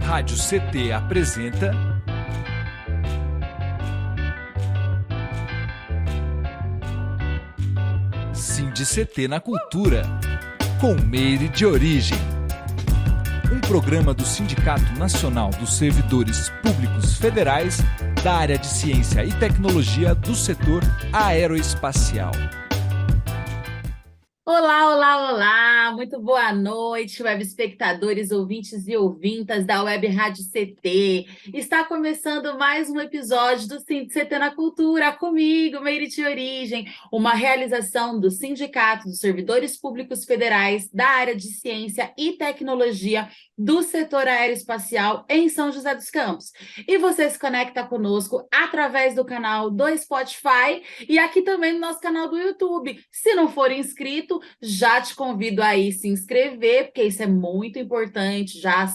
Rádio CT apresenta SINDI-CT na Cultura, com Meire de Origem. Um programa do Sindicato Nacional dos Servidores Públicos Federais da área de Ciência e Tecnologia do setor aeroespacial. Olá, olá, olá! Muito boa noite, web espectadores, ouvintes e ouvintas da Web Rádio CT. Está começando mais um episódio do SINDI-CT na Cultura, comigo, Meire de Origem, uma realização do Sindicato dos Servidores Públicos Federais da área de Ciência e Tecnologia do setor aeroespacial em São José dos Campos. E você se conecta conosco através do canal do Spotify e aqui também no nosso canal do YouTube. Se não for inscrito, já te convido aí se inscrever, porque isso é muito importante. Já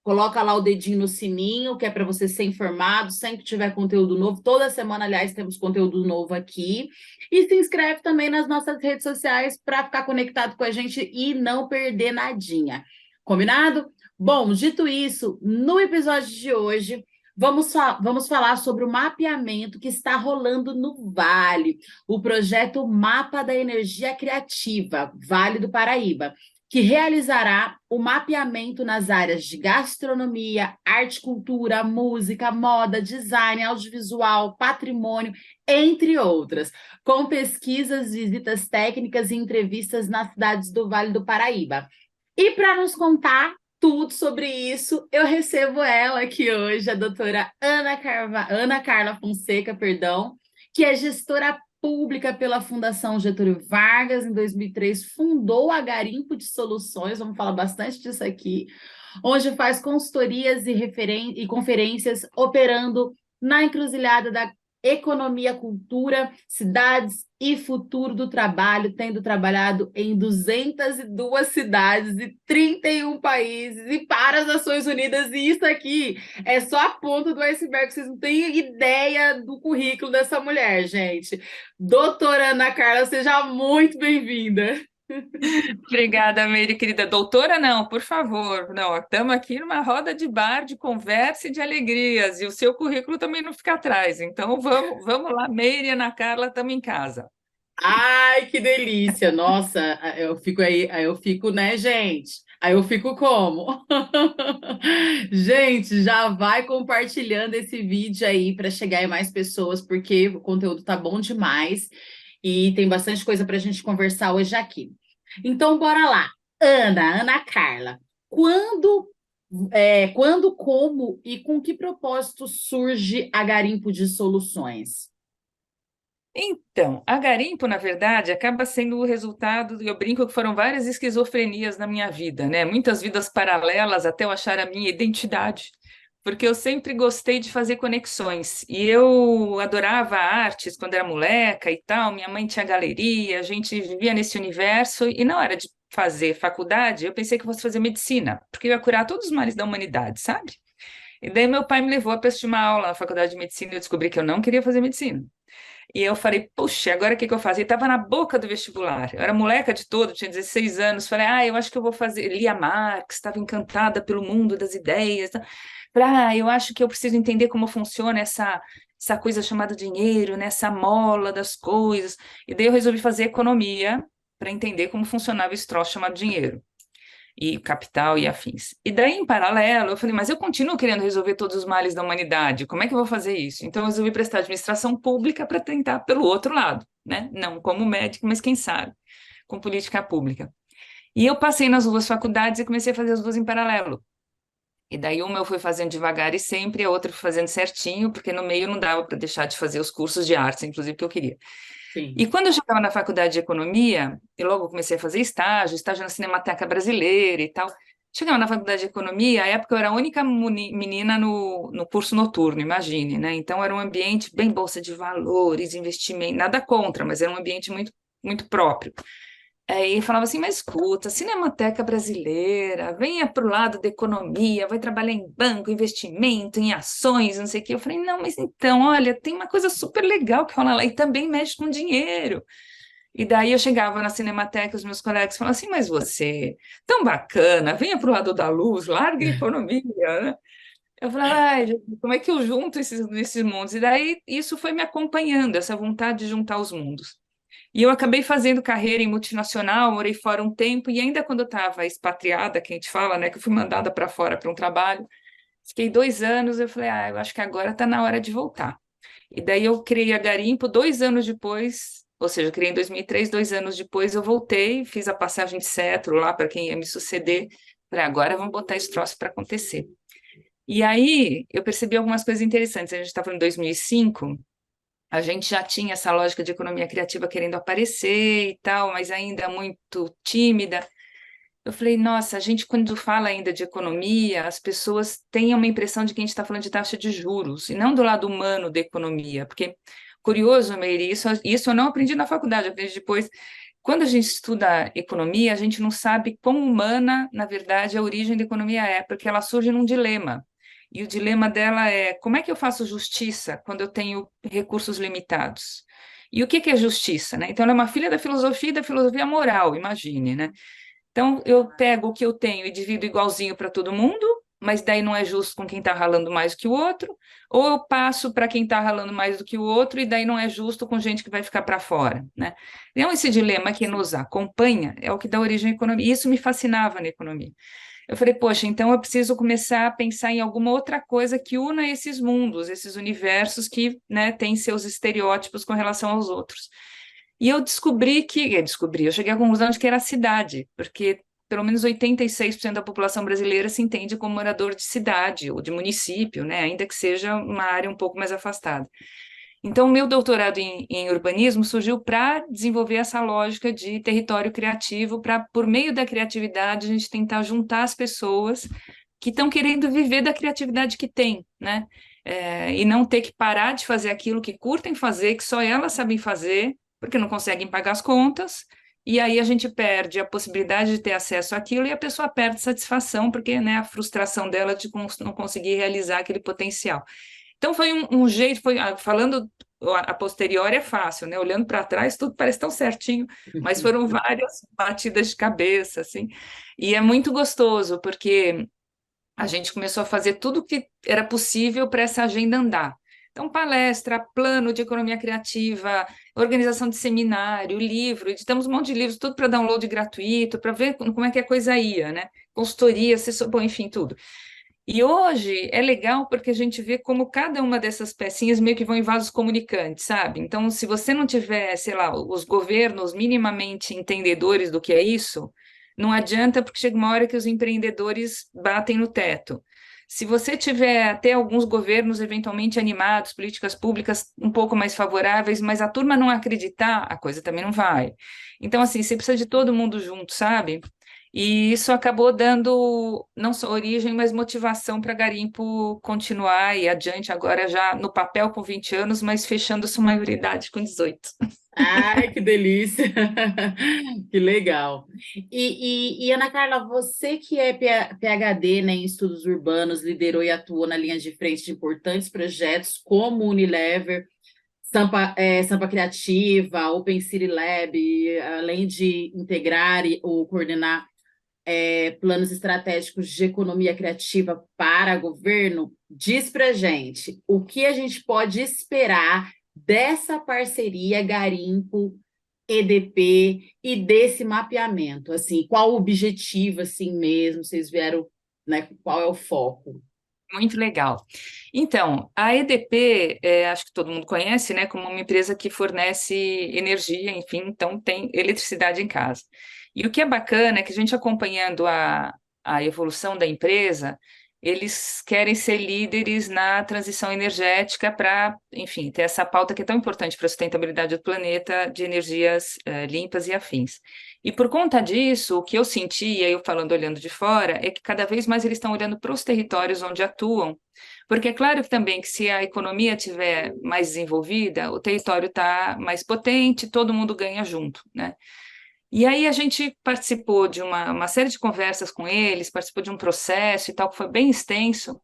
coloca lá o dedinho no sininho, que é para você ser informado sempre que tiver conteúdo novo. Toda semana, aliás, temos conteúdo novo aqui. E se inscreve também nas nossas redes sociais para ficar conectado com a gente e não perder nadinha. Combinado? Bom, dito isso, no episódio de hoje, vamos falar sobre o mapeamento que está rolando no Vale, o projeto Mapa da Energia Criativa, Vale do Paraíba, que realizará o mapeamento nas áreas de gastronomia, arte, cultura, música, moda, design, audiovisual, patrimônio, entre outras, com pesquisas, visitas técnicas e entrevistas nas cidades do Vale do Paraíba. E para nos contar tudo sobre isso, eu recebo ela aqui hoje, a doutora Ana Carla Fonseca, que é gestora pública pela Fundação Getúlio Vargas. Em 2003, fundou a Garimpo de Soluções, vamos falar bastante disso aqui, onde faz consultorias e conferências operando na encruzilhada da economia, cultura, cidades e futuro do trabalho, tendo trabalhado em 202 cidades e 31 países e para as Nações Unidas. E isso aqui é só a ponta do iceberg, vocês não têm ideia do currículo dessa mulher, gente. Doutora Ana Carla, seja muito bem-vinda. Obrigada, Meire, querida. Doutora, não, por favor. Não, estamos aqui numa roda de bar, de conversa e de alegrias, e o seu currículo também não fica atrás. Então, vamos lá, Meire e Ana Carla, estamos em casa. Ai, que delícia! Nossa, eu fico, né, gente? Aí eu fico como? Gente, já vai compartilhando esse vídeo aí para chegar em mais pessoas, porque o conteúdo tá bom demais e tem bastante coisa para a gente conversar hoje aqui. Então, bora lá. Ana Carla, quando, como e com que propósito surge a Garimpo de Soluções? Então, a Garimpo, na verdade, acaba sendo o resultado, eu brinco que foram várias esquizofrenias na minha vida, né? Muitas vidas paralelas até eu achar a minha identidade, porque eu sempre gostei de fazer conexões, e eu adorava artes quando era moleca e tal, minha mãe tinha galeria, a gente vivia nesse universo, e na hora de fazer faculdade, eu pensei que eu fosse fazer medicina, porque eu ia curar todos os males da humanidade, sabe? E daí meu pai me levou para assistir uma aula na faculdade de medicina, e eu descobri que eu não queria fazer medicina. E eu falei, puxa, agora o que eu faço? E estava na boca do vestibular. Eu era moleca de todo, tinha 16 anos. Falei, eu acho que eu vou fazer. Lia Marx, estava encantada pelo mundo das ideias. Falei, eu acho que eu preciso entender como funciona essa coisa chamada dinheiro, né? Essa mola das coisas. E daí eu resolvi fazer economia para entender como funcionava esse troço chamado dinheiro e capital e afins. E daí, em paralelo, eu falei, mas eu continuo querendo resolver todos os males da humanidade, como é que eu vou fazer isso? Então, eu resolvi prestar administração pública para tentar pelo outro lado, né? Não como médico, mas quem sabe, com política pública. E eu passei nas duas faculdades e comecei a fazer as duas em paralelo. E daí uma eu fui fazendo devagar e sempre, a outra eu fui fazendo certinho, porque no meio não dava para deixar de fazer os cursos de artes, inclusive, que eu queria. Sim. E quando eu chegava na faculdade de economia, e logo comecei a fazer estágio na Cinemateca Brasileira e tal, chegava na faculdade de economia, à época eu era a única menina no curso noturno, imagine, né? Então era um ambiente bem bolsa de valores, investimento, nada contra, mas era um ambiente muito, muito próprio. Aí falava assim, mas escuta, Cinemateca Brasileira, venha para o lado da economia, vai trabalhar em banco, investimento, em ações, não sei o quê. Eu falei, não, mas então, olha, tem uma coisa super legal que rola lá e também mexe com dinheiro. E daí eu chegava na Cinemateca, os meus colegas falavam assim, mas você, tão bacana, venha para o lado da luz, larga a economia, né? Eu falava, ai, gente, como é que eu junto esses mundos? E daí isso foi me acompanhando, essa vontade de juntar os mundos. E eu acabei fazendo carreira em multinacional, morei fora um tempo, e ainda quando eu estava expatriada, que a gente fala, né, que eu fui mandada para fora para um trabalho, fiquei 2 anos, eu falei, eu acho que agora está na hora de voltar. E daí eu criei a Garimpo 2 anos depois, ou seja, eu criei em 2003, 2 anos depois eu voltei, fiz a passagem de cetro lá para quem ia me suceder, falei, agora vamos botar esse troço para acontecer. E aí eu percebi algumas coisas interessantes, a gente está falando em 2005, a gente já tinha essa lógica de economia criativa querendo aparecer e tal, mas ainda muito tímida. Eu falei, nossa, a gente quando fala ainda de economia, as pessoas têm uma impressão de que a gente está falando de taxa de juros, e não do lado humano da economia, porque, curioso, Meire, isso eu não aprendi na faculdade, eu aprendi depois. Quando a gente estuda economia, a gente não sabe quão humana, na verdade, a origem da economia é, porque ela surge num dilema. E o dilema dela é, como é que eu faço justiça quando eu tenho recursos limitados? E o que que é justiça, né? Então, ela é uma filha da filosofia e da filosofia moral, imagine, né? Então, eu pego o que eu tenho e divido igualzinho para todo mundo, mas daí não é justo com quem está ralando mais do que o outro, ou eu passo para quem está ralando mais do que o outro, e daí não é justo com gente que vai ficar para fora, né? Então, esse dilema que nos acompanha é o que dá origem à economia, e isso me fascinava na economia. Eu falei, poxa, então eu preciso começar a pensar em alguma outra coisa que una esses mundos, esses universos que, né, têm seus estereótipos com relação aos outros. E eu eu cheguei à conclusão de que era a cidade, porque pelo menos 86% da população brasileira se entende como morador de cidade ou de município, né, ainda que seja uma área um pouco mais afastada. Então, o meu doutorado em urbanismo surgiu para desenvolver essa lógica de território criativo, para, por meio da criatividade, a gente tentar juntar as pessoas que estão querendo viver da criatividade que tem, né? E não ter que parar de fazer aquilo que curtem fazer, que só elas sabem fazer, porque não conseguem pagar as contas, e aí a gente perde a possibilidade de ter acesso àquilo e a pessoa perde satisfação, porque, né, a frustração dela de não conseguir realizar aquele potencial. Então foi um jeito, falando a posteriori é fácil, né? Olhando para trás, tudo parece tão certinho, mas foram várias batidas de cabeça, assim, e é muito gostoso, porque a gente começou a fazer tudo o que era possível para essa agenda andar. Então, palestra, plano de economia criativa, organização de seminário, livro, editamos um monte de livros, tudo para download gratuito, para ver como é que a coisa ia, né? Consultoria, assessor, bom, enfim, tudo. E hoje é legal porque a gente vê como cada uma dessas pecinhas meio que vão em vasos comunicantes, sabe? Então, se você não tiver, sei lá, os governos minimamente entendedores do que é isso, não adianta porque chega uma hora que os empreendedores batem no teto. Se você tiver até alguns governos eventualmente animados, políticas públicas um pouco mais favoráveis, mas a turma não acreditar, a coisa também não vai. Então, assim, você precisa de todo mundo junto, sabe? E isso acabou dando não só origem, mas motivação para Garimpo continuar e adiante, agora já no papel com 20 anos, mas fechando sua maioridade com 18. Ai, que delícia! Que legal. E, Ana Carla, você que é PhD, né, em estudos urbanos, liderou e atuou na linha de frente de importantes projetos como Unilever, Sampa Criativa, Open City Lab, além de integrar ou coordenar planos estratégicos de economia criativa para governo, diz para gente o que a gente pode esperar dessa parceria Garimpo-EDP e desse mapeamento, assim, qual o objetivo, assim mesmo, vocês vieram, né, qual é o foco? Muito legal. Então, a EDP, acho que todo mundo conhece, né, como uma empresa que fornece energia, enfim, então tem eletricidade em casa. E o que é bacana é que a gente acompanhando a evolução da empresa, eles querem ser líderes na transição energética para, enfim, ter essa pauta que é tão importante para a sustentabilidade do planeta de energias limpas e afins. E por conta disso, o que eu sentia, eu falando olhando de fora, é que cada vez mais eles estão olhando para os territórios onde atuam, porque é claro que também que se a economia estiver mais desenvolvida, o território está mais potente, todo mundo ganha junto, né? E aí a gente participou de uma série de conversas com eles, participou de um processo e tal, que foi bem extenso,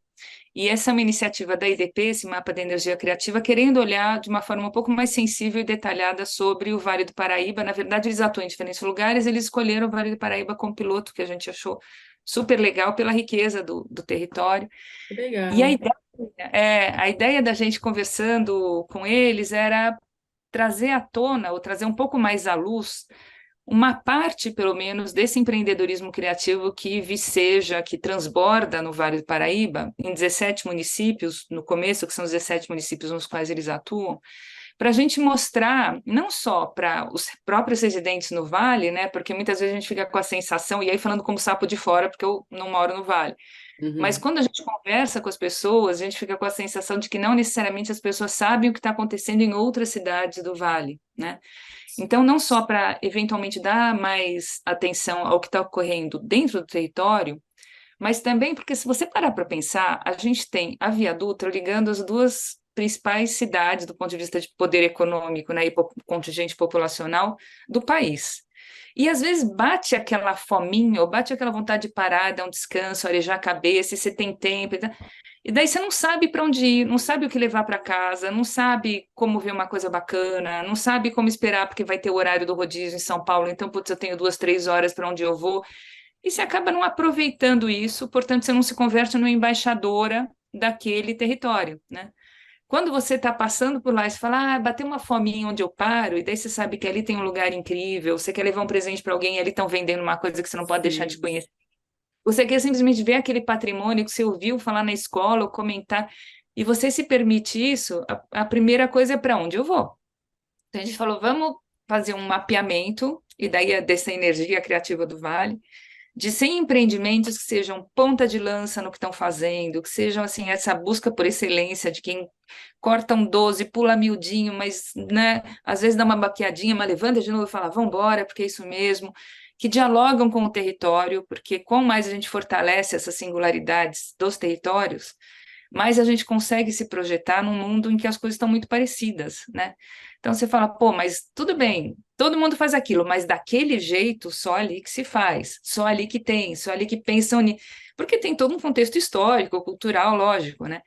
E essa é uma iniciativa da IDP, esse mapa da energia criativa, querendo olhar de uma forma um pouco mais sensível e detalhada sobre o Vale do Paraíba. Na verdade, eles atuam em diferentes lugares, eles escolheram o Vale do Paraíba como piloto, que a gente achou super legal pela riqueza do território. Que E legal. a ideia da gente conversando com eles era trazer à tona, ou trazer um pouco mais à luz, uma parte, pelo menos, desse empreendedorismo criativo que viceja, que transborda no Vale do Paraíba, em 17 municípios, no começo, que são os 17 municípios nos quais eles atuam, para a gente mostrar, não só para os próprios residentes no Vale, né, porque muitas vezes a gente fica com a sensação, e aí falando como sapo de fora, porque eu não moro no Vale, mas Uhum. quando a gente conversa com as pessoas, a gente fica com a sensação de que não necessariamente as pessoas sabem o que está acontecendo em outras cidades do Vale, né? Então, não só para eventualmente dar mais atenção ao que está ocorrendo dentro do território, mas também porque, se você parar para pensar, a gente tem a Via Dutra ligando as duas principais cidades do ponto de vista de poder econômico, né, e contingente populacional do país. E às vezes bate aquela fominha, ou bate aquela vontade de parar, dar um descanso, arejar a cabeça, e você tem tempo. E daí você não sabe para onde ir, não sabe o que levar para casa, não sabe como ver uma coisa bacana, não sabe como esperar, porque vai ter o horário do rodízio em São Paulo, então, putz, eu tenho 2, 3 horas para onde eu vou. E você acaba não aproveitando isso, portanto, você não se converte numa embaixadora daquele território, né? Quando você está passando por lá e você fala, bateu uma fominha onde eu paro, e daí você sabe que ali tem um lugar incrível, você quer levar um presente para alguém e ali estão vendendo uma coisa que você não pode deixar de Sim. conhecer. Você quer simplesmente ver aquele patrimônio que você ouviu falar na escola ou comentar, e você se permite isso, a primeira coisa é para onde eu vou. Então a gente falou, vamos fazer um mapeamento, e daí dessa energia criativa do Vale, de 100 empreendimentos que sejam ponta de lança no que estão fazendo, que sejam assim essa busca por excelência de quem corta um 12, pula miudinho, mas né, às vezes dá uma baqueadinha, mas levanta de novo e fala, vamos embora, porque é isso mesmo, que dialogam com o território, porque quanto mais a gente fortalece essas singularidades dos territórios, mais a gente consegue se projetar num mundo em que as coisas estão muito parecidas, né? Então você fala, pô, mas tudo bem, todo mundo faz aquilo, mas daquele jeito, só ali que se faz, só ali que tem, só ali que pensam nisso, porque tem todo um contexto histórico, cultural, lógico, né?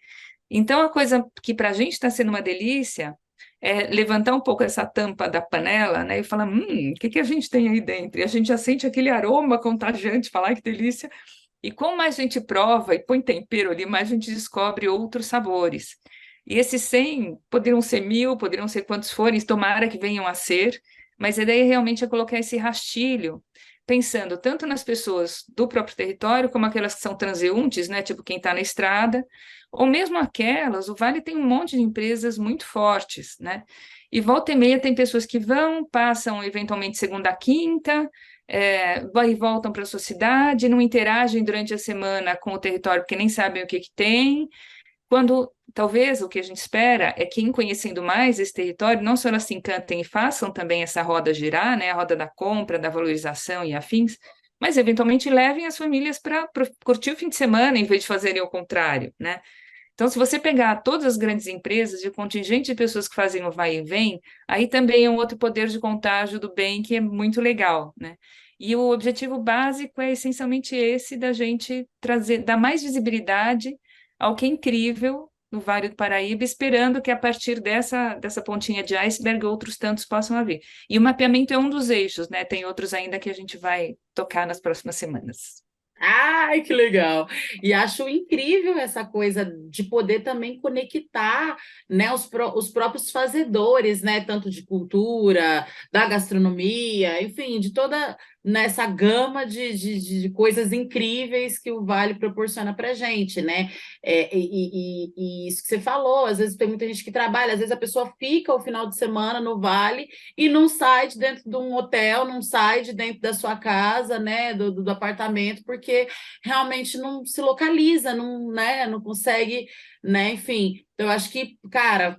Então a coisa que para a gente está sendo uma delícia é levantar um pouco essa tampa da panela, né, e falar, o que que a gente tem aí dentro? E a gente já sente aquele aroma contagiante, falar que delícia. E quanto mais a gente prova e põe tempero ali, mais a gente descobre outros sabores. E esses 100 poderiam ser 1.000, poderiam ser quantos forem, tomara que venham a ser, mas a ideia realmente é colocar esse rastilho, pensando tanto nas pessoas do próprio território, como aquelas que são transeuntes, né, tipo quem está na estrada, ou mesmo aquelas, o Vale tem um monte de empresas muito fortes, né? E volta e meia tem pessoas que vão, passam eventualmente segunda a quinta, e voltam para a sua cidade, não interagem durante a semana com o território porque nem sabem o que que tem, quando talvez o que a gente espera é que, em conhecendo mais esse território, não só elas se encantem e façam também essa roda girar, né, a roda da compra, da valorização e afins, mas eventualmente levem as famílias para curtir o fim de semana em vez de fazerem o contrário, né? Então, se você pegar todas as grandes empresas e o contingente de pessoas que fazem o vai e vem, aí também é um outro poder de contágio do bem que é muito legal, né? E o objetivo básico é essencialmente esse da gente trazer, dar mais visibilidade ao que é incrível no Vale do Paraíba, esperando que a partir dessa pontinha de iceberg outros tantos possam vir. E o mapeamento é um dos eixos, né? Tem outros ainda que a gente vai tocar nas próximas semanas. Ai, que legal! E acho incrível essa coisa de poder também conectar, né, os próprios fazedores, né, tanto de cultura, da gastronomia, enfim, de toda nessa gama de coisas incríveis que o Vale proporciona para a gente, né? E isso que você falou, às vezes tem muita gente que trabalha, às vezes a pessoa fica o final de semana no Vale e não sai de dentro de um hotel, não sai de dentro da sua casa, né, do apartamento, porque realmente não se localiza, não, né, não consegue, né, enfim. Então, eu acho que, cara,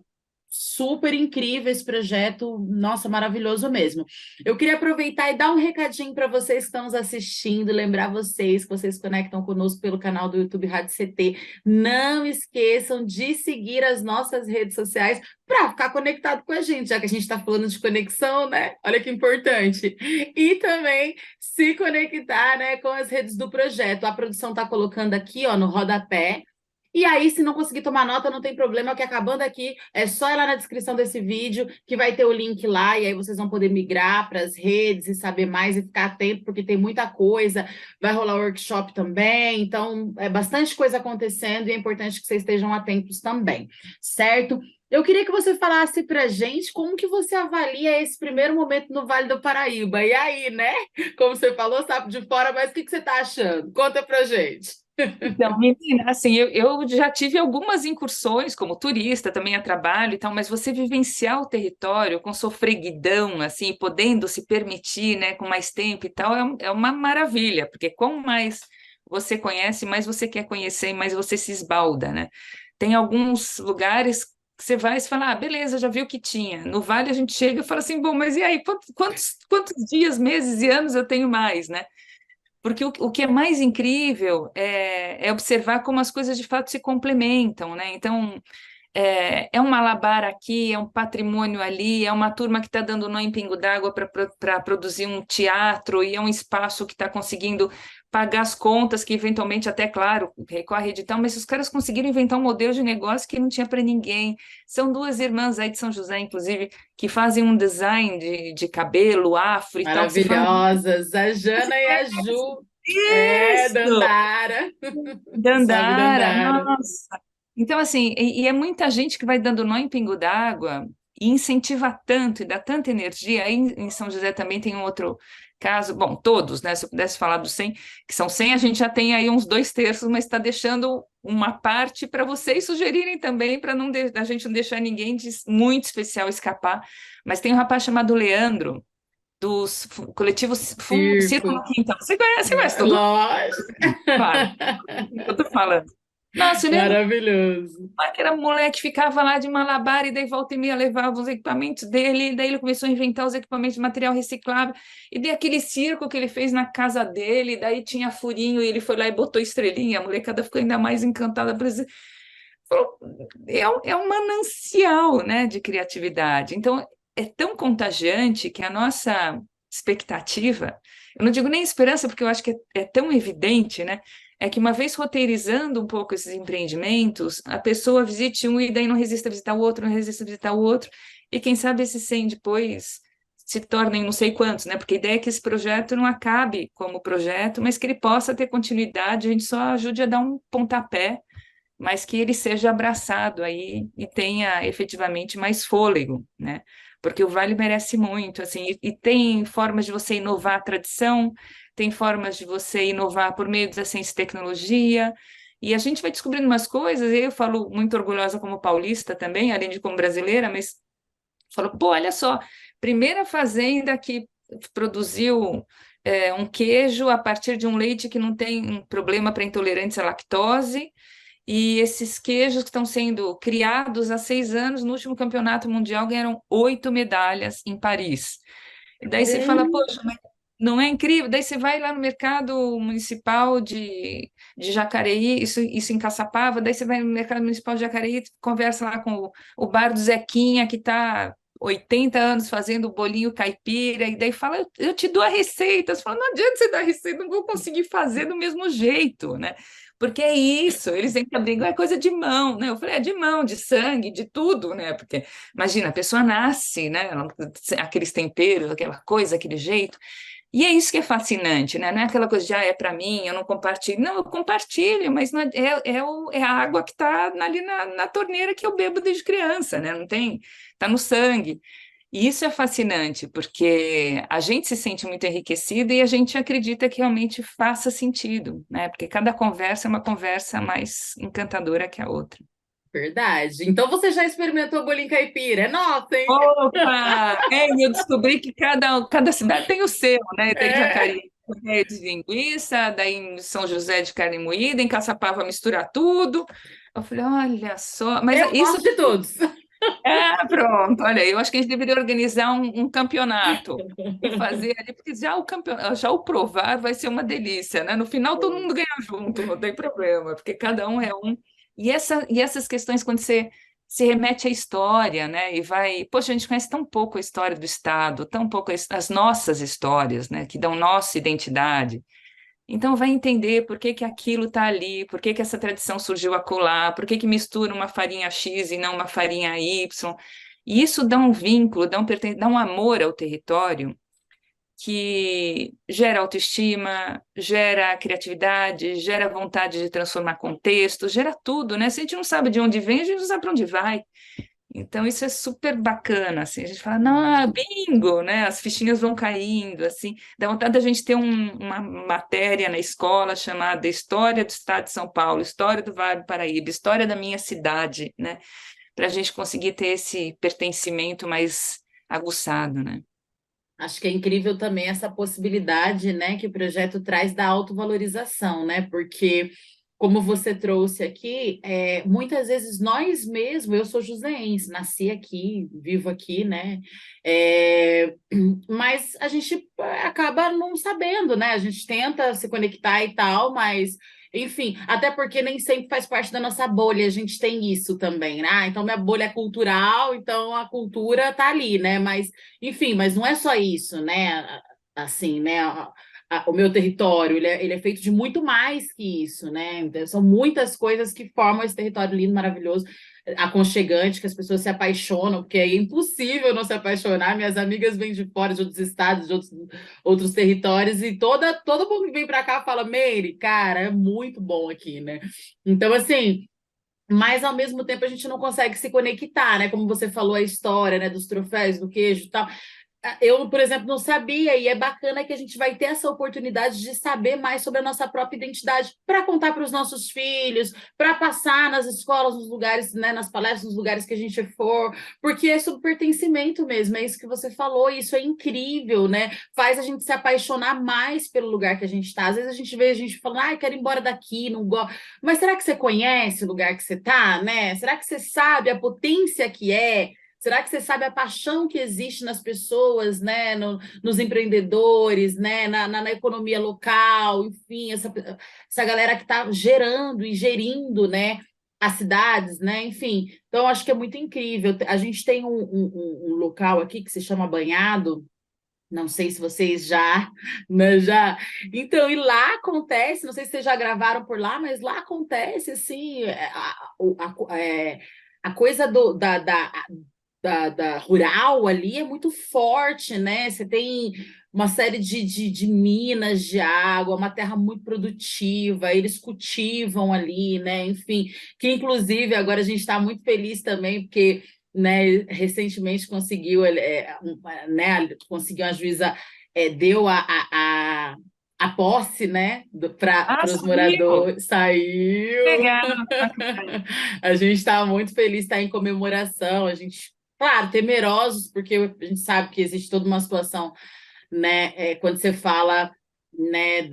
super incrível esse projeto, nossa, maravilhoso mesmo. Eu queria aproveitar e dar um recadinho para vocês que estão nos assistindo, lembrar vocês que vocês conectam conosco pelo canal do YouTube Rádio CT. Não esqueçam de seguir as nossas redes sociais para ficar conectado com a gente, já que a gente está falando de conexão, né? Olha que importante. E também se conectar, né, com as redes do projeto. A produção está colocando aqui, ó, no rodapé, E aí, se não conseguir tomar nota, não tem problema, que acabando aqui, é só ir lá na descrição desse vídeo, que vai ter o link lá, e aí vocês vão poder migrar para as redes e saber mais e ficar atento, porque tem muita coisa, vai rolar workshop também, então é bastante coisa acontecendo e é importante que vocês estejam atentos também, certo? Eu queria que você falasse para gente como que você avalia esse primeiro momento no Vale do Paraíba. E aí, né? Como você falou, sabe de fora, mas o que você está achando? Conta pra gente. Então, menina, assim, eu já tive algumas incursões como turista, também a trabalho e tal, mas você vivenciar o território com sofreguidão, assim, podendo se permitir, né, com mais tempo e tal, é uma maravilha, porque quanto mais você conhece, mais você quer conhecer, mais você se esbalda, né? Tem alguns lugares que você vai e fala, ah, beleza, já viu o que tinha. No Vale a gente chega e fala assim, bom, mas e aí, quantos dias, meses e anos eu tenho mais, né? Porque o que é mais incrível é observar como as coisas de fato se complementam, né? Então, é um malabar aqui, é um patrimônio ali, é uma turma que está dando nó em pingo d'água para produzir um teatro, e é um espaço que está conseguindo pagar as contas, que eventualmente, até, claro, recorre a edital, mas os caras conseguiram inventar um modelo de negócio que não tinha para ninguém. São duas irmãs aí de São José, inclusive, que fazem um design de cabelo, afro e tal, que você fala, Maravilhosas, a Jana e a Ju. É, isso! Dandara. Salve, Dandara, Dandara. nossa! Então, assim, e é muita gente que vai dando nó em pingo d'água e incentiva tanto e dá tanta energia. Aí em São José também tem um outro caso, bom, todos, né? Se eu pudesse falar dos 100, que são 100, a gente já tem aí uns 2/3, mas está deixando uma parte para vocês sugerirem também, para a gente não deixar ninguém de muito especial escapar. Mas tem um rapaz chamado Leandro, dos coletivos Circo no Circo. Quintal. Você conhece todo mundo? Lógico. Claro, eu tô falando. Nossa, eu lembro Maravilhoso. que era um moleque que ficava lá de malabar e daí volta e meia levava os equipamentos dele, e daí ele começou a inventar os equipamentos de material reciclável, e daí aquele circo que ele fez na casa dele, daí tinha furinho, e ele foi lá e botou estrelinha, a molecada ficou ainda mais encantada, por isso. Falou, é um manancial, né, de criatividade. Então, é tão contagiante que a nossa expectativa, eu não digo nem esperança, porque eu acho que é tão evidente, né? É que uma vez roteirizando um pouco esses empreendimentos, a pessoa visite um e daí não resiste a visitar o outro, não resiste a visitar o outro, e quem sabe esses 100 depois se tornem não sei quantos, né? Porque a ideia é que esse projeto não acabe como projeto, mas que ele possa ter continuidade, a gente só ajude a dar um pontapé, mas que ele seja abraçado aí e tenha efetivamente mais fôlego, né? Porque o Vale merece muito, assim, e tem formas de você inovar a tradição, tem formas de você inovar por meio da ciência e tecnologia, e a gente vai descobrindo umas coisas, e eu falo muito orgulhosa como paulista também, além de como brasileira, mas falo, pô, olha só, primeira fazenda que produziu um queijo a partir de um leite que não tem problema para intolerantes à lactose, e esses queijos que estão sendo criados há 6 anos, no último campeonato mundial, ganharam 8 medalhas em Paris. E daí você fala, Caramba. poxa, mas não é incrível? Daí você vai lá no mercado municipal de Jacareí, isso em Caçapava, daí você vai no mercado municipal de Jacareí, conversa lá com o bar do Zequinha, que está 80 anos fazendo bolinho caipira, e daí fala, eu te dou a receita. Você fala, não adianta você dar a receita, não vou conseguir fazer do mesmo jeito, né? Porque é isso, eles sempre brincam, é coisa de mão, né? Eu falei, é de mão, de sangue, de tudo, né? Porque, imagina, a pessoa nasce, né? Aqueles temperos, aquela coisa, aquele jeito. E é isso que é fascinante, né? Não é aquela coisa de, é para mim, eu não compartilho. Não, eu compartilho, mas não é a água que está ali na torneira que eu bebo desde criança, né? Não tem, está no sangue. E isso é fascinante, porque a gente se sente muito enriquecido e a gente acredita que realmente faça sentido, né? Porque cada conversa é uma conversa mais encantadora que a outra. Verdade. Então você já experimentou bolinho caipira? É nossa, hein? Opa! E eu descobri que cada cidade tem o seu, né? Tem É. Jacareí de linguiça, daí em São José de carne moída, em Caçapava mistura tudo. Eu falei, olha só, mas Eu isso gosto de todos. pronto, olha, eu acho que a gente deveria organizar um campeonato e fazer ali, porque já o campeonato, já o provar vai ser uma delícia, né? No final todo mundo ganha junto, não tem problema, porque cada um é um. E essas questões, quando você se remete à história, né? E vai, poxa, a gente conhece tão pouco a história do Estado, tão pouco as nossas histórias, né? Que dão nossa identidade. Então vai entender por que que aquilo está ali, por que que essa tradição surgiu acolá, por que que mistura uma farinha X e não uma farinha Y. E isso dá um vínculo, dá um amor ao território que gera autoestima, gera criatividade, gera vontade de transformar contexto, gera tudo, né? Se a gente não sabe de onde vem, a gente não sabe para onde vai. Então isso é super bacana, assim, a gente fala, não, bingo, né? As fichinhas vão caindo, assim, dá vontade da gente ter uma matéria na escola chamada História do Estado de São Paulo, História do Vale do Paraíba, História da minha cidade, né? Para a gente conseguir ter esse pertencimento mais aguçado, né? Acho que é incrível também essa possibilidade, né, que o projeto traz da autovalorização, né? Porque, como você trouxe aqui, muitas vezes nós mesmos, eu sou joseense, nasci aqui, vivo aqui, né? É, mas a gente acaba não sabendo, né? A gente tenta se conectar e tal, mas enfim, até porque nem sempre faz parte da nossa bolha, a gente tem isso também, né? Ah, então minha bolha é cultural, então a cultura tá ali, né? Mas, enfim, mas não é só isso, né? Assim, né? O meu território, ele é feito de muito mais que isso, né? Então, são muitas coisas que formam esse território lindo, maravilhoso, aconchegante, que as pessoas se apaixonam, porque é impossível não se apaixonar. Minhas amigas vêm de fora, de outros estados, de outros territórios, e todo mundo que vem para cá fala, Meire, cara, é muito bom aqui, né? Então, assim, mas ao mesmo tempo a gente não consegue se conectar, né? Como você falou, a história, né, dos troféus, do queijo e tal. Eu, por exemplo, não sabia, e é bacana que a gente vai ter essa oportunidade de saber mais sobre a nossa própria identidade para contar para os nossos filhos, para passar nas escolas, nos lugares, né, nas palestras, nos lugares que a gente for, porque é sobre pertencimento mesmo, é isso que você falou, e isso é incrível, né? Faz a gente se apaixonar mais pelo lugar que a gente está. Às vezes a gente vê a gente falando, ah, quero ir embora daqui, não gosto. Mas será que você conhece o lugar que você está, né? Será que você sabe a potência que é? Será que você sabe a paixão que existe nas pessoas, né? Nos empreendedores, né? Na economia local, enfim, essa galera que está gerando e gerindo, né? As cidades, né? Enfim, então acho que é muito incrível. A gente tem um local aqui que se chama Banhado. Não sei se vocês já, né, já. Então, e lá acontece, não sei se vocês já gravaram por lá, mas lá acontece assim, a coisa da rural ali é muito forte, né? Você tem uma série de minas de água, uma terra muito produtiva, eles cultivam ali, né? Enfim, que inclusive agora a gente está muito feliz também, porque, né, recentemente conseguiu, né, conseguiu a juíza, deu a posse, né, para Ah, os saiu! moradores, saiu. Legal! A gente está muito feliz, está em comemoração, a gente, claro, temerosos, porque a gente sabe que existe toda uma situação, né, quando você fala, né,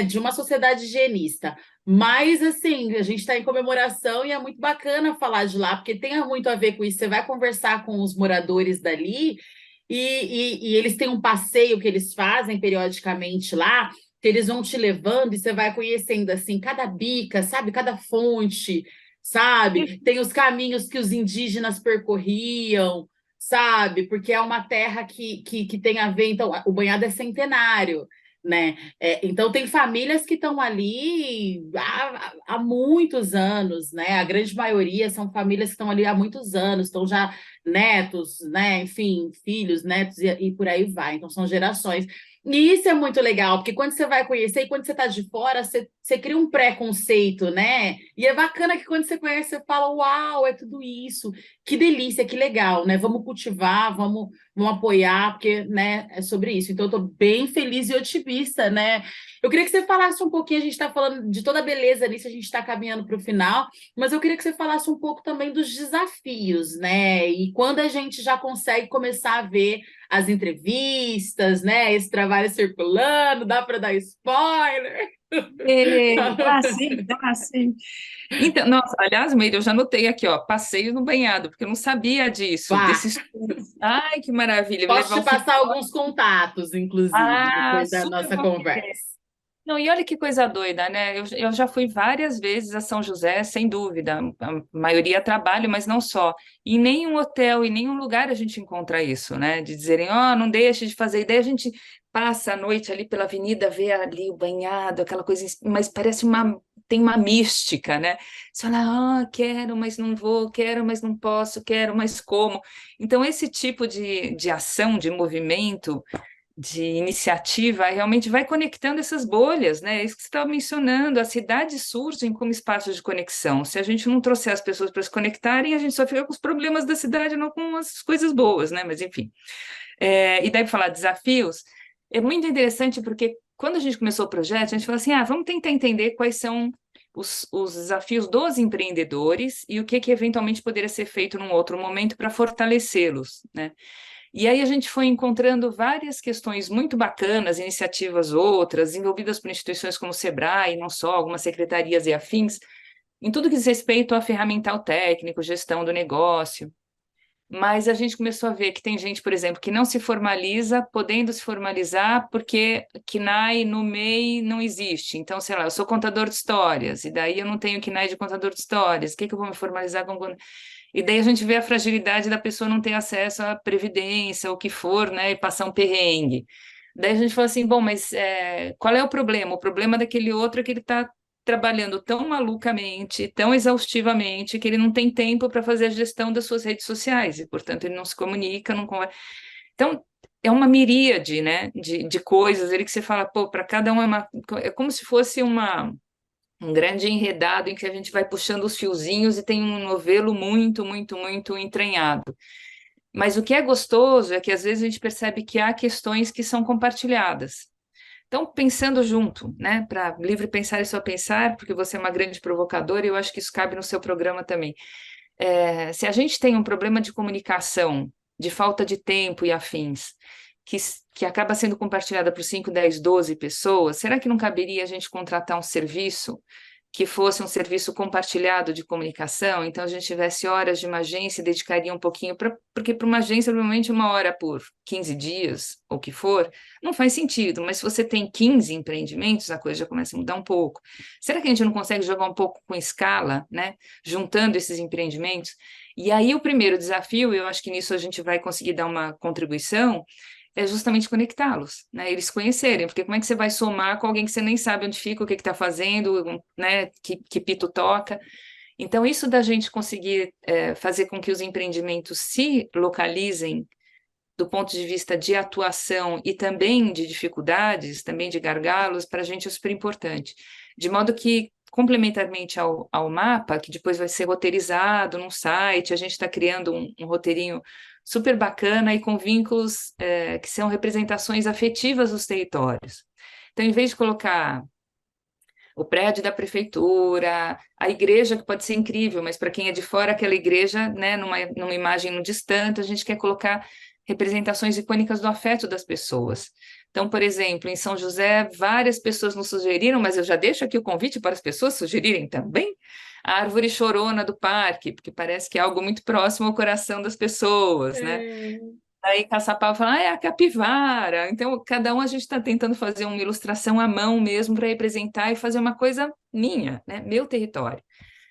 de uma sociedade higienista. Mas, assim, a gente está em comemoração e é muito bacana falar de lá, porque tem muito a ver com isso. Você vai conversar com os moradores dali e eles têm um passeio que eles fazem periodicamente lá, que eles vão te levando e você vai conhecendo, assim, cada bica, sabe? Cada fonte, sabe? Tem os caminhos que os indígenas percorriam, sabe? Porque é uma terra que tem a ver. Então, o Banhado é centenário, né? Então, tem famílias que estão ali há muitos anos, né? A grande maioria são famílias que estão ali há muitos anos, estão já netos, né? Enfim, filhos, netos e por aí vai. Então, são gerações. E isso é muito legal, porque quando você vai conhecer e quando você está de fora, você cria um preconceito, né? E é bacana que quando você conhece, você fala, uau, é tudo isso, que delícia, que legal, né? Vamos cultivar, vamos apoiar, porque, né, é sobre isso. Então, eu estou bem feliz e otimista, né? Eu queria que você falasse um pouquinho, a gente está falando de toda a beleza nisso, a gente está caminhando para o final, mas eu queria que você falasse um pouco também dos desafios, né? E quando a gente já consegue começar a ver as entrevistas, né? Esse trabalho circulando, dá para dar spoiler? Dá sim, dá sim. Então, nossa, aliás, Meire, eu já anotei aqui, ó, passeio no banhado, porque eu não sabia disso, Vá, desses tours. Ai, que maravilha, vou posso levar te um filho. passar alguns contatos, inclusive, Ah, depois da super nossa boa ideia. conversa. Não, e olha que coisa doida, né? Eu já fui várias vezes a São José, sem dúvida. A maioria a trabalho, mas não só. Em nenhum hotel, em nenhum lugar a gente encontra isso, né? De dizerem, ó, não deixe de fazer ideia. A gente passa a noite ali pela avenida, vê ali o banhado, aquela coisa, mas tem uma mística, né? Você fala, quero, mas não vou, quero, mas não posso, quero, mas como? Então, esse tipo de ação, de movimento, de iniciativa, realmente vai conectando essas bolhas, né? É isso que você estava mencionando, as cidades surgem como espaços de conexão. Se a gente não trouxer as pessoas para se conectarem, a gente só fica com os problemas da cidade, não com as coisas boas, né? Mas, enfim. E daí, para falar de desafios, é muito interessante porque quando a gente começou o projeto, a gente falou assim, vamos tentar entender quais são os desafios dos empreendedores e o que eventualmente poderia ser feito num outro momento para fortalecê-los, né? E aí a gente foi encontrando várias questões muito bacanas, iniciativas outras, envolvidas por instituições como o Sebrae, não só, algumas secretarias e afins, em tudo que diz respeito a ferramental técnico, gestão do negócio. Mas a gente começou a ver que tem gente, por exemplo, que não se formaliza, podendo se formalizar porque KNAI no MEI não existe. Então, sei lá, eu sou contador de histórias, e daí eu não tenho KNAI de contador de histórias, o que eu vou me formalizar com... E daí a gente vê a fragilidade da pessoa não ter acesso à previdência, ou o que for, né, e passar um perrengue. Daí a gente falou assim, bom, mas qual é o problema? O problema daquele outro é que ele está trabalhando tão malucamente, tão exaustivamente, que ele não tem tempo para fazer a gestão das suas redes sociais, e, portanto, ele não se comunica, não conversa. Então, é uma miríade, né, de coisas ali que você fala, pô, para cada um é como se fosse um grande enredado em que a gente vai puxando os fiozinhos e tem um novelo muito, muito, muito entranhado. Mas o que é gostoso é que às vezes a gente percebe que há questões que são compartilhadas. Então, pensando junto, né, para livre pensar e só pensar, porque você é uma grande provocadora e eu acho que isso cabe no seu programa também. Se a gente tem um problema de comunicação, de falta de tempo e afins, que acaba sendo compartilhada por 5, 10, 12 pessoas, será que não caberia a gente contratar um serviço que fosse um serviço compartilhado de comunicação? Então, a gente tivesse horas de uma agência e dedicaria um pouquinho, porque para uma agência, provavelmente 1 hora por 15 dias, ou o que for, não faz sentido, mas se você tem 15 empreendimentos, a coisa já começa a mudar um pouco. Será que a gente não consegue jogar um pouco com escala, né? Juntando esses empreendimentos? E aí, o primeiro desafio, eu acho que nisso a gente vai conseguir dar uma contribuição, é justamente conectá-los, né? Eles se conhecerem, porque como é que você vai somar com alguém que você nem sabe onde fica, o que está fazendo, né? Que pito toca? Então, isso da gente conseguir fazer com que os empreendimentos se localizem do ponto de vista de atuação e também de dificuldades, também de gargalos, para a gente é super importante. De modo que, complementarmente ao mapa, que depois vai ser roteirizado num site, a gente está criando um roteirinho super bacana e com vínculos que são representações afetivas dos territórios. Então, em vez de colocar o prédio da prefeitura, a igreja, que pode ser incrível, mas para quem é de fora, aquela igreja, né, numa imagem no distante, a gente quer colocar representações icônicas do afeto das pessoas. Então, por exemplo, em São José, várias pessoas nos sugeriram, mas eu já deixo aqui o convite para as pessoas sugerirem também, a árvore chorona do parque, porque parece que é algo muito próximo ao coração das pessoas, né? Aí Caçapava fala, é a capivara. Então, cada um a gente está tentando fazer uma ilustração à mão mesmo para representar e fazer uma coisa minha, né? Meu território.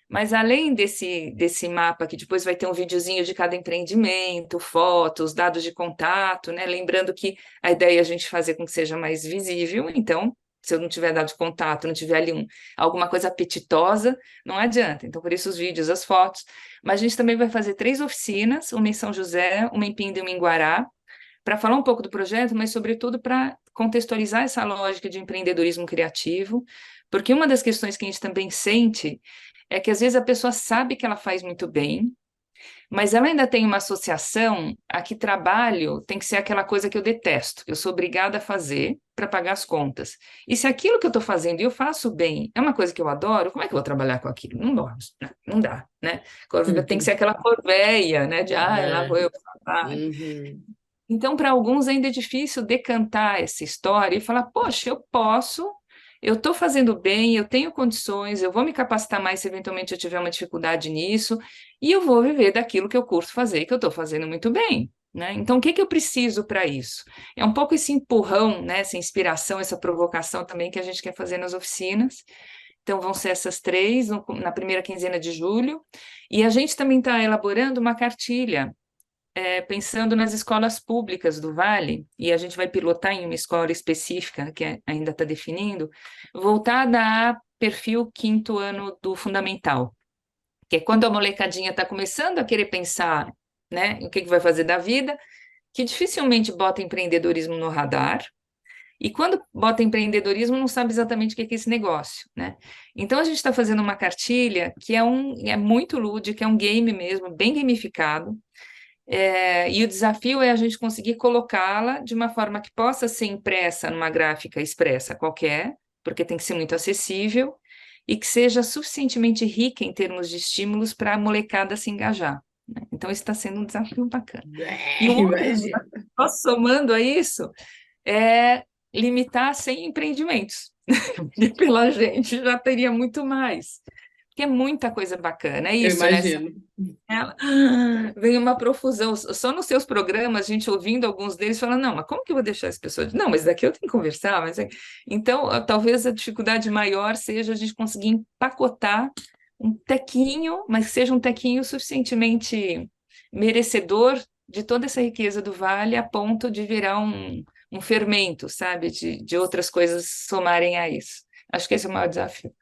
Mas além desse mapa, que depois vai ter um videozinho de cada empreendimento, fotos, dados de contato, né? Lembrando que a ideia é a gente fazer com que seja mais visível, então, se eu não tiver dado de contato, não tiver ali alguma coisa apetitosa, não adianta. Então, por isso os vídeos, as fotos. Mas a gente também vai fazer 3 oficinas, uma em São José, uma em Pinda e uma em Guará, para falar um pouco do projeto, mas, sobretudo, para contextualizar essa lógica de empreendedorismo criativo, porque uma das questões que a gente também sente é que, às vezes, a pessoa sabe que ela faz muito bem, mas ela ainda tem uma associação a que trabalho tem que ser aquela coisa que eu detesto, que eu sou obrigada a fazer para pagar as contas. E se aquilo que eu estou fazendo e eu faço bem é uma coisa que eu adoro, como é que eu vou trabalhar com aquilo? Não dá, não dá, né? Tem que ser aquela corveia, né? De, lá vou eu trabalhar. Então, para alguns ainda é difícil decantar essa história e falar, poxa, eu estou fazendo bem, eu tenho condições, eu vou me capacitar mais se eventualmente eu tiver uma dificuldade nisso, e eu vou viver daquilo que eu curto fazer, que eu estou fazendo muito bem, né? Então, o que eu preciso para isso? É um pouco esse empurrão, né? Essa inspiração, essa provocação também que a gente quer fazer nas oficinas. Então, vão ser essas 3 na primeira quinzena de julho, e a gente também está elaborando uma cartilha pensando nas escolas públicas do Vale, e a gente vai pilotar em uma escola específica, que ainda está definindo, voltada a perfil quinto ano do fundamental, que é quando a molecadinha está começando a querer pensar, né, o que vai fazer da vida, que dificilmente bota empreendedorismo no radar, e quando bota empreendedorismo não sabe exatamente o que é esse negócio, né? Então a gente está fazendo uma cartilha que é muito lúdica, é um game mesmo, bem gamificado, e o desafio é a gente conseguir colocá-la de uma forma que possa ser impressa numa gráfica expressa qualquer, porque tem que ser muito acessível, e que seja suficientemente rica em termos de estímulos para a molecada se engajar, né? Então, isso está sendo um desafio bacana. E um outro Imagina. desafio, somando a isso, é limitar 100 empreendimentos. E pela gente já teria muito mais, porque é muita coisa bacana. É Eu isso, né? imagino. Ela, vem uma profusão. Só nos seus programas, a gente ouvindo alguns deles, falando, não, mas como que eu vou deixar as pessoas? Não, mas daqui eu tenho que conversar. Então, talvez a dificuldade maior seja a gente conseguir empacotar um tequinho, mas que seja um tequinho suficientemente merecedor de toda essa riqueza do Vale, a ponto de virar um fermento, sabe? De outras coisas somarem a isso. Acho que esse é o maior desafio.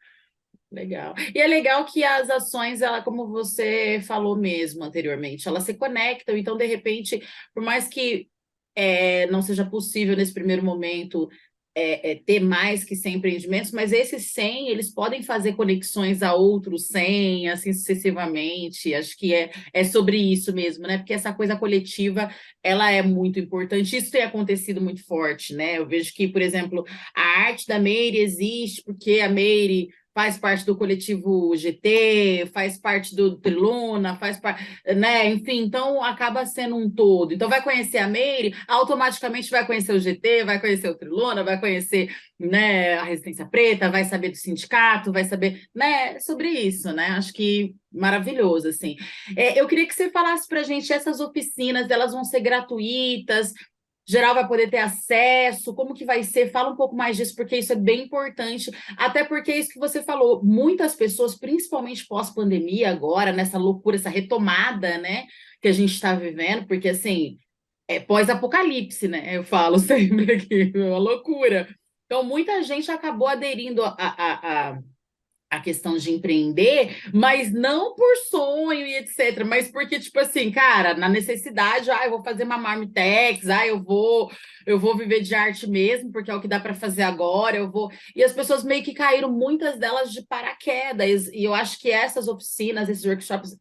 Legal. E é legal que as ações, ela, como você falou mesmo anteriormente, elas se conectam. Então, de repente, por mais que não seja possível nesse primeiro momento ter mais que 100 empreendimentos, mas esses 100, eles podem fazer conexões a outros 100, assim sucessivamente. Acho que é sobre isso mesmo, né? Porque essa coisa coletiva, ela é muito importante. Isso tem acontecido muito forte, né? Eu vejo que, por exemplo, a arte da Meire existe porque a Meire faz parte do coletivo GT, faz parte do Triluna, faz parte, né? Enfim, então acaba sendo um todo. Então vai conhecer a Meire, automaticamente vai conhecer o GT, vai conhecer o Triluna, vai conhecer, né, a Resistência Preta, vai saber do sindicato, vai saber, né, sobre isso, né? Acho que maravilhoso, assim. Eu queria que você falasse para a gente, essas oficinas, elas vão ser gratuitas, geral vai poder ter acesso, como que vai ser? Fala um pouco mais disso, porque isso é bem importante, até porque é isso que você falou, muitas pessoas, principalmente pós-pandemia agora, nessa loucura, essa retomada, né, que a gente está vivendo, porque, assim, é pós-apocalipse, né, eu falo sempre aqui, é uma loucura. Então, muita gente acabou aderindo a questão de empreender, mas não por sonho e etc, mas porque, tipo assim, cara, na necessidade, eu vou fazer uma marmitex, eu vou viver de arte mesmo, porque é o que dá para fazer agora, eu vou... E as pessoas meio que caíram, muitas delas de paraquedas, e eu acho que essas oficinas, esses workshops,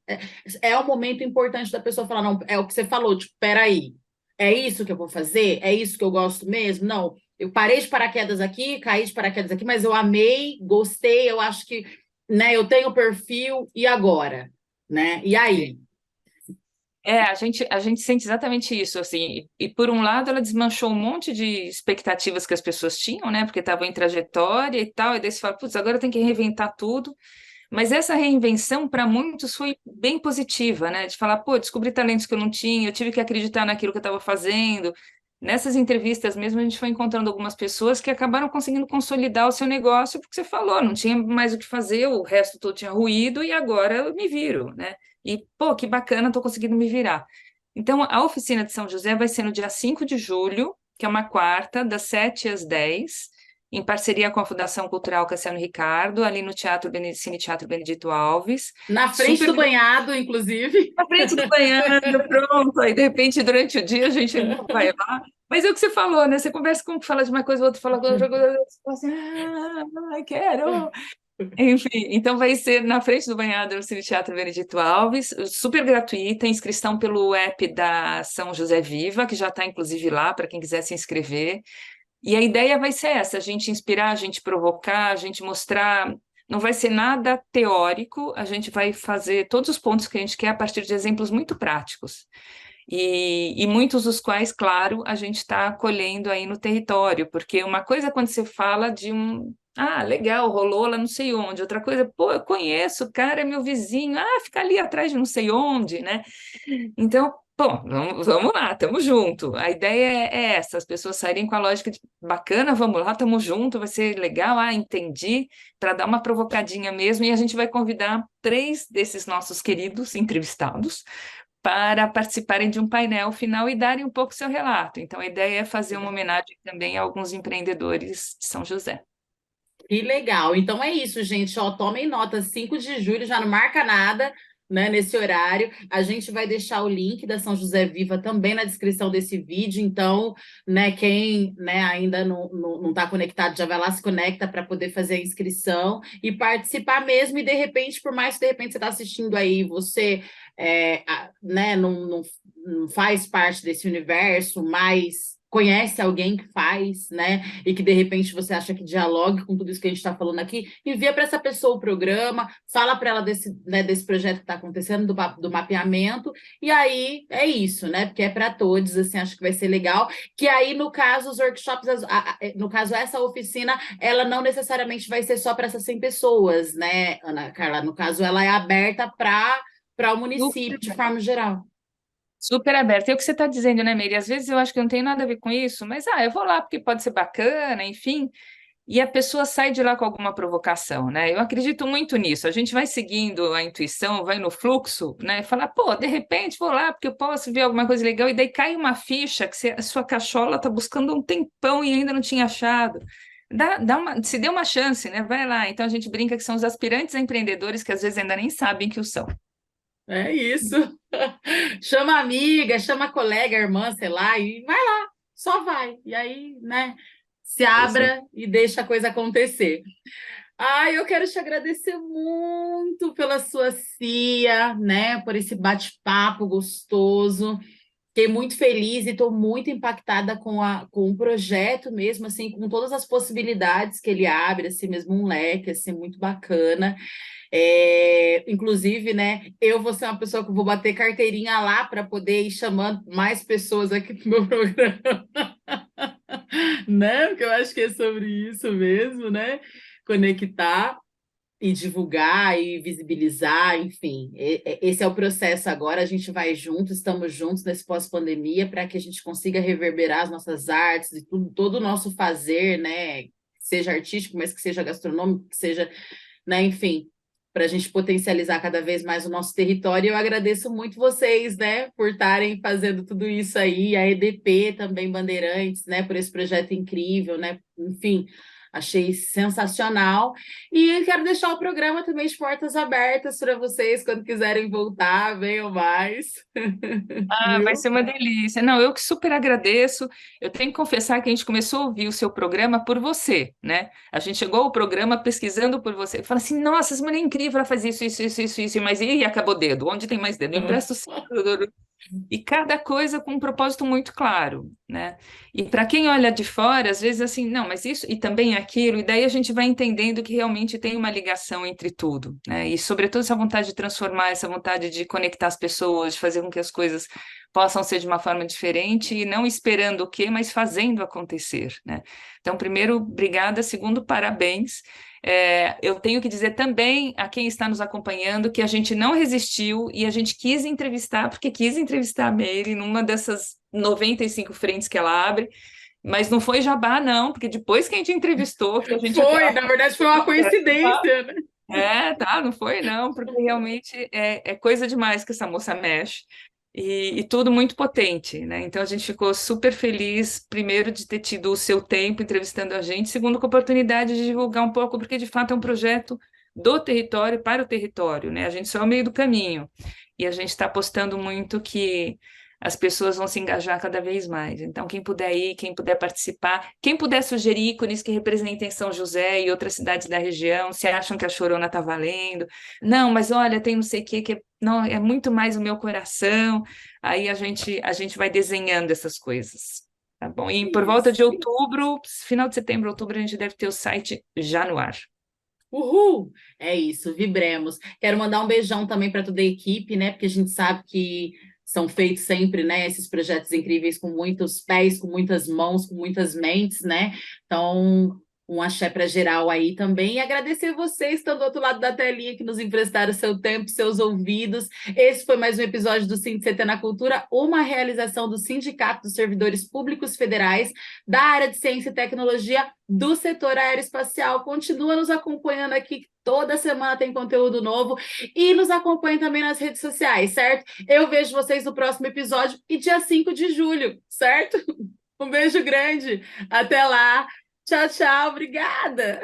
é um momento importante da pessoa falar, não, é o que você falou, tipo, peraí, é isso que eu vou fazer? É isso que eu gosto mesmo? Não, eu parei de paraquedas aqui, caí de paraquedas aqui, mas eu amei, gostei, eu acho que, né, eu tenho perfil, e agora? Né? E aí? A gente sente exatamente isso, assim, e por um lado ela desmanchou um monte de expectativas que as pessoas tinham, né, porque estavam em trajetória e tal, e daí você fala, putz, agora tem que reinventar tudo, mas essa reinvenção para muitos foi bem positiva, né, de falar, pô, descobri talentos que eu não tinha, eu tive que acreditar naquilo que eu estava fazendo. Nessas entrevistas mesmo, a gente foi encontrando algumas pessoas que acabaram conseguindo consolidar o seu negócio, porque você falou, não tinha mais o que fazer, o resto todo tinha ruído, e agora eu me viro, né? E, pô, que bacana, estou conseguindo me virar. Então, a oficina de São José vai ser no dia 5 de julho, que é uma quarta, das 7 às 10, em parceria com a Fundação Cultural Cassiano Ricardo, ali no Cine Teatro Benedito Alves. Na frente Super do banhado, inclusive. na frente do banhado, pronto, aí de repente durante o dia a gente não vai lá. Mas é o que você falou, né? Você conversa com um que fala de uma coisa, o outro fala de outra coisa, você fala assim, quero. Enfim, então vai ser na frente do banhado no Cine Teatro Benedito Alves, super gratuita, inscrição pelo app da São José Viva, que já está inclusive lá para quem quiser se inscrever. E a ideia vai ser essa, a gente inspirar, a gente provocar, a gente mostrar. Não vai ser nada teórico, a gente vai fazer todos os pontos que a gente quer a partir de exemplos muito práticos. E muitos dos quais, claro, a gente está colhendo aí no território, porque uma coisa é quando você fala de um. Ah, legal, rolou lá não sei onde. Outra coisa, pô, eu conheço, o cara é meu vizinho. Ah, fica ali atrás de não sei onde, né? Então, bom, vamos lá, estamos junto. A ideia é essa, as pessoas saírem com a lógica de bacana, vamos lá, estamos junto, vai ser legal, entendi, para dar uma provocadinha mesmo, e a gente vai convidar 3 desses nossos queridos entrevistados para participarem de um painel final e darem um pouco seu relato. Então, a ideia é fazer uma homenagem também a alguns empreendedores de São José. Que legal. Então é isso, gente. Ó, tomem nota, 5 de julho, já não marca nada, né, nesse horário. A gente vai deixar o link da São José Viva também na descrição desse vídeo. Então, né, quem, né, ainda não está conectado, já vai lá, se conecta para poder fazer a inscrição e participar mesmo. E de repente, por mais que de repente você está assistindo aí, você né, não faz parte desse universo, mas conhece alguém que faz, né? E que de repente você acha que dialogue com tudo isso que a gente está falando aqui, envia para essa pessoa o programa, fala para ela desse projeto que está acontecendo, do mapeamento, e aí é isso, né? Porque é para todos, assim, acho que vai ser legal. Que aí, no caso, os workshops, no caso, essa oficina, ela não necessariamente vai ser só para essas 100 pessoas, né, Ana Carla? No caso, ela é aberta para o município, de forma geral. Super aberta. É o que você está dizendo, né, Meire? Às vezes eu acho que não tem nada a ver com isso, mas eu vou lá porque pode ser bacana, enfim. E a pessoa sai de lá com alguma provocação, né? Eu acredito muito nisso. A gente vai seguindo a intuição, vai no fluxo, né? E fala, pô, de repente vou lá porque eu posso ver alguma coisa legal, e daí cai uma ficha que a sua cachola está buscando um tempão e ainda não tinha achado. Se dê uma chance, né? Vai lá. Então a gente brinca que são os aspirantes a empreendedores que às vezes ainda nem sabem que o são. É isso. Chama a amiga, chama a colega, a irmã, sei lá, e vai lá, só vai. E aí, né, se abra e deixa a coisa acontecer. Eu quero te agradecer muito pela sua cia, né, por esse bate-papo gostoso. Fiquei muito feliz e estou muito impactada com o projeto mesmo, assim, com todas as possibilidades que ele abre, assim, mesmo um leque, assim, muito bacana. Inclusive, né, eu vou ser uma pessoa que vou bater carteirinha lá para poder ir chamando mais pessoas aqui para o meu programa. Né? Porque eu acho que é sobre isso mesmo, né? Conectar e divulgar e visibilizar, enfim. Esse é o processo agora, a gente vai junto, estamos juntos nesse pós-pandemia para que a gente consiga reverberar as nossas artes e tudo, todo o nosso fazer, né? Seja artístico, mas que seja gastronômico, que seja, né, enfim, para a gente potencializar cada vez mais o nosso território. Eu agradeço muito vocês, né, por estarem fazendo tudo isso aí, a EDP também, Bandeirantes, né, por esse projeto incrível, né, enfim, achei sensacional. E quero deixar o programa também de portas abertas para vocês, quando quiserem voltar, venham mais. Vai Viu? ser uma delícia. Não, eu que super agradeço. Eu tenho que confessar que a gente começou a ouvir o seu programa por você, né? A gente chegou ao programa pesquisando por você. Fala assim, nossa, essa mulher é incrível, ela faz isso, mas e acabou o dedo? Onde tem mais dedo? Eu empresto o seu. E cada coisa com um propósito muito claro, né? E para quem olha de fora, às vezes assim, não, mas isso e também aquilo, e daí a gente vai entendendo que realmente tem uma ligação entre tudo, né? E sobretudo essa vontade de transformar, essa vontade de conectar as pessoas, de fazer com que as coisas possam ser de uma forma diferente e não esperando o quê, mas fazendo acontecer, né? Então, primeiro, obrigada, segundo, parabéns. Eu tenho que dizer também a quem está nos acompanhando que a gente não resistiu e a gente quis entrevistar, porque quis entrevistar a Meire numa dessas 95 frentes que ela abre, mas não foi jabá, não, porque depois que a gente entrevistou, que a gente Na verdade, foi uma coincidência, né? não foi não, porque realmente é coisa demais que essa moça mexe. E tudo muito potente, né? Então a gente ficou super feliz, primeiro, de ter tido o seu tempo entrevistando a gente, segundo, com a oportunidade de divulgar um pouco, porque de fato é um projeto do território para o território, né? A gente só é o meio do caminho. E a gente está apostando muito que as pessoas vão se engajar cada vez mais. Então, quem puder ir, quem puder participar, quem puder sugerir ícones que representem São José e outras cidades da região, se acham que a Chorona está valendo. Não, mas olha, tem não sei o que não, é muito mais o meu coração. Aí a gente vai desenhando essas coisas. Tá bom? E por volta de outubro, final de setembro, outubro, a gente deve ter o site já no ar. Uhul! É isso, vibremos. Quero mandar um beijão também para toda a equipe, né? Porque a gente sabe que são feitos sempre, né, esses projetos incríveis com muitos pés, com muitas mãos, com muitas mentes, né? Então, Um axé para geral aí também. E agradecer vocês que estão do outro lado da telinha, que nos emprestaram seu tempo, seus ouvidos. Esse foi mais um episódio do SINDCT na Cultura, uma realização do Sindicato dos Servidores Públicos Federais da área de Ciência e Tecnologia do setor aeroespacial. Continua nos acompanhando aqui, toda semana tem conteúdo novo, e nos acompanhe também nas redes sociais, certo? Eu vejo vocês no próximo episódio e dia 5 de julho, certo? Um beijo grande, até lá! Tchau, tchau, obrigada!